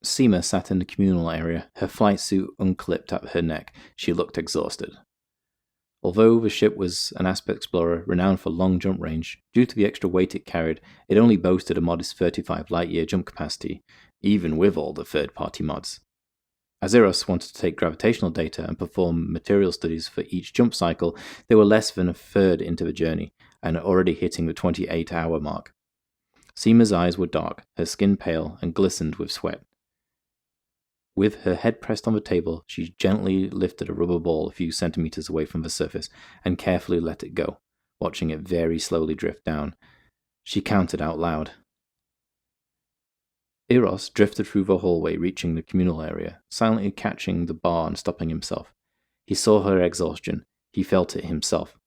Sima sat in the communal area, her flight suit unclipped at her neck. She looked exhausted. Although the ship was an Asp Explorer renowned for long jump range, due to the extra weight it carried, it only boasted a modest 35 light-year jump capacity, even with all the third-party mods. As Eros wanted to take gravitational data and perform material studies for each jump cycle, they were less than a third into the journey, and already hitting the 28-hour mark. Seema's eyes were dark, her skin pale, and glistened with sweat. With her head pressed on the table, she gently lifted a rubber ball a few centimeters away from the surface and carefully let it go, watching it very slowly drift down. She counted out loud. Eros drifted through the hallway, reaching the communal area, silently catching the bar and stopping himself. He saw her exhaustion. He felt it himself.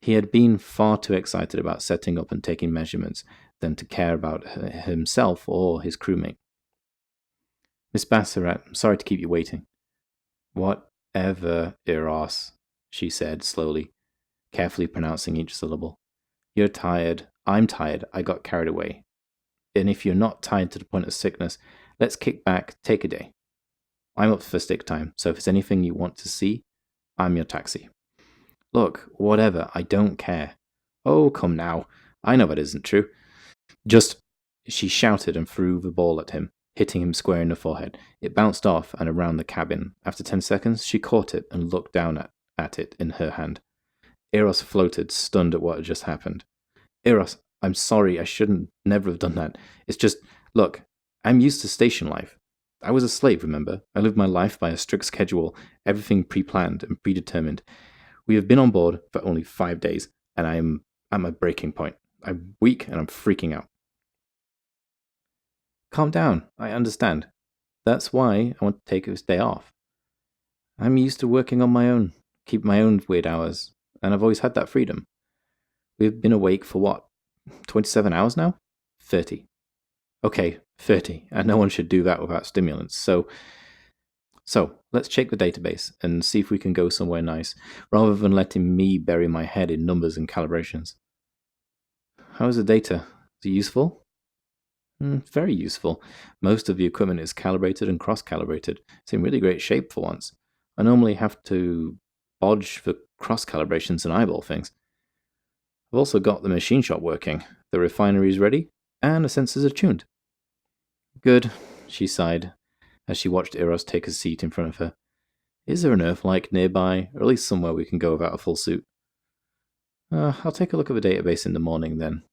He had been far too excited about setting up and taking measurements than to care about himself or his crewmate. Miss Bassarat, I'm sorry to keep you waiting. Whatever, Eros, she said slowly, carefully pronouncing each syllable. You're tired. I'm tired. I got carried away. And if you're not tired to the point of sickness, let's kick back, take a day. I'm up for stick time, so if there's anything you want to see, I'm your taxi. Look, whatever, I don't care. Oh, come now. I know that isn't true. She shouted and threw the ball at him, hitting him square in the forehead. It bounced off and around the cabin. After 10 seconds, she caught it and looked down at it in her hand. Eros floated, stunned at what had just happened. Eros, I'm sorry, I shouldn't never have done that. It's just, look, I'm used to station life. I was a slave, remember? I lived my life by a strict schedule, everything pre-planned and predetermined. We have been on board for only 5 days, and I'm at my breaking point. I'm weak and I'm freaking out. Calm down, I understand. That's why I want to take this day off. I'm used to working on my own, keep my own weird hours, and I've always had that freedom. We've been awake for what, 27 hours now? 30. Okay, 30, and no one should do that without stimulants, so let's check the database and see if we can go somewhere nice, rather than letting me bury my head in numbers and calibrations. How is the data? Is it useful? Very useful. Most of the equipment is calibrated and cross-calibrated. It's in really great shape for once. I normally have to bodge for cross-calibrations and eyeball things. I've also got the machine shop working, the refinery is ready, and the sensors are tuned. Good, she sighed, as she watched Eros take a seat in front of her. Is there an Earth-like nearby, or at least somewhere we can go without a full suit? I'll take a look at the database in the morning, then.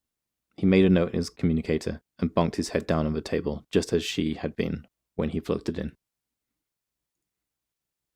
He made a note in his communicator and bonked his head down on the table, just as she had been when he floated in.